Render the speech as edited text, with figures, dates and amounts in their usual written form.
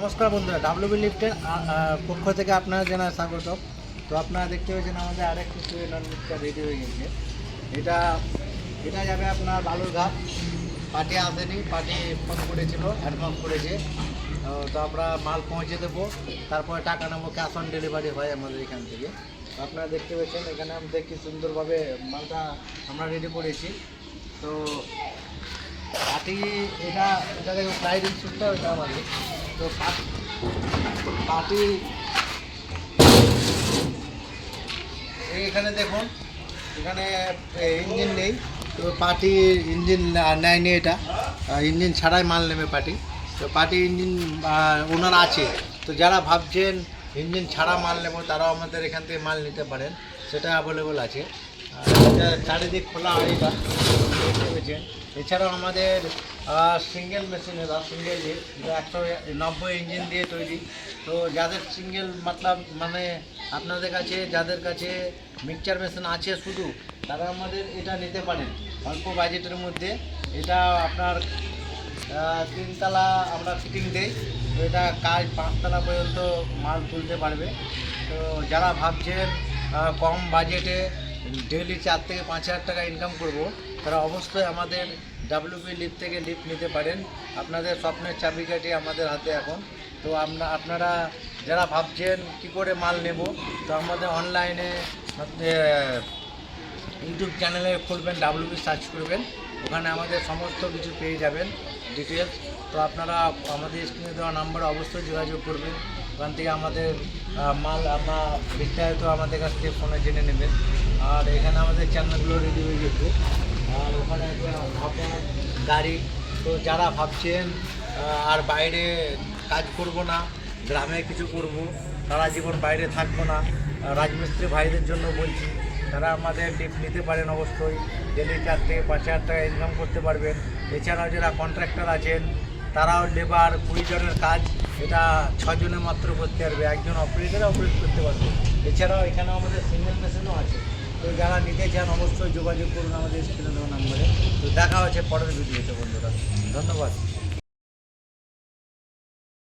নমস্কার বন্ধুরা, ডাব্লিউবি লিফটের পক্ষ থেকে আপনারা জানাই স্বাগত। তো আপনারা দেখতে পেয়েছেন আমাদের আরেকটি টুয়েলার লিফটটা রেডি হয়ে গেছে। এটা এটা যাবে আপনার বালুরঘাট। পার্টি আসেনি, পার্টি ফোন করেছিল, অ্যাডভান্স করেছে। তো আমরা মাল পৌঁছে দেবো, তারপরে টাকা নেবো। ক্যাশ অন ডেলিভারি হয় আমাদের এখান থেকে। তো আপনারা দেখতে পেয়েছেন এখানে আমাদের কি সুন্দরভাবে মালটা আমরা রেডি করেছি। তো পার্টি এটা এটা দেখো স্লাইডিং সুটটা ওইটা আমাদের। তো পার্টি এখানে দেখুন, এখানে ইঞ্জিন নেই। তো পার্টি ইঞ্জিন নেয়নি, এটা ইঞ্জিন ছাড়াই মাল নেবে পার্টি। তো পার্টি ইঞ্জিন ওনার আছে। তো যারা ভাবছেন ইঞ্জিন ছাড়া মাল নেবো তারাও আমাদের এখান থেকে মাল নিতে পারেন, সেটা অ্যাভেলেবল আছে। চারিদিক খোলা হয় এটা দেখতে পেয়েছেন। এছাড়াও আমাদের সিঙ্গেল মেশিনের সিঙ্গেল 190 ইঞ্জিন দিয়ে তৈরি। তো যাদের সিঙ্গেল মতলব মানে আপনাদের কাছে যাদের কাছে মিক্সচার মেশিন আছে শুধু, তারা আমাদের এটা নিতে পারেন অল্প বাজেটের মধ্যে। এটা আপনার 3 তলা আমরা ফিটিং দিই। তো এটা কাজ 5 তলা পর্যন্ত মাল তুলতে পারবে। তো যারা ভাবছেন কম বাজেটে ডেইলি 4 থেকে 5 হাজার টাকা ইনকাম করব, তারা অবশ্যই আমাদের ডাব্লিউবি লিফট থেকে লিফট নিতে পারেন। আপনাদের স্বপ্নের চাবিকাঠি আমাদের হাতে এখন। তো আপনারা যারা ভাবছেন কী করে মাল নেব, তো আমাদের অনলাইনে ইউটিউব চ্যানেলে খুলবেন, ডাব্লিউবি সার্চ করবেন, ওখানে আমাদের সমস্ত কিছু পেয়ে যাবেন ডিটেলস। তো আপনারা আমাদের স্ক্রিনে দেওয়া নাম্বারে অবশ্যই যোগাযোগ করবেন। ওখান থেকে আমাদের মাল আপনার বিস্তারিত আমাদের কাছ থেকে ফোনে জেনে নেবেন। আর এখানে আমাদের চ্যানেলগুলো রেডি হয়ে গেছে। আর ওখানে আপনার গাড়ি। তো যারা ভাবছেন আর বাইরে কাজ করব না, গ্রামে কিছু করব, সারা জীবন বাইরে থাকবো না, রাজমিস্ত্রি ভাইদের জন্য বলছি, তারা আমাদের লিফট নিতে পারেন অবশ্যই। ডেলি 4 থেকে 5 হাজার টাকা ইনকাম করতে পারবেন। এছাড়াও যারা কন্ট্রাক্টর আছেন, তারাও লেবার 20 জনের কাজ এটা 6 জনে মাত্র করতে পারবে, একজন অপারেটর অপারেট করতে পারবে। এছাড়াও এখানে আমাদের সিঙ্গেল মেশিনও আছে। তো যারা নিতে চান অবশ্যই যোগাযোগ করুন আমাদের স্ক্রিনে দেওয়া নাম্বারে। তো দেখা হচ্ছে পরের ভিডিওতে বন্ধুরা, ধন্যবাদ।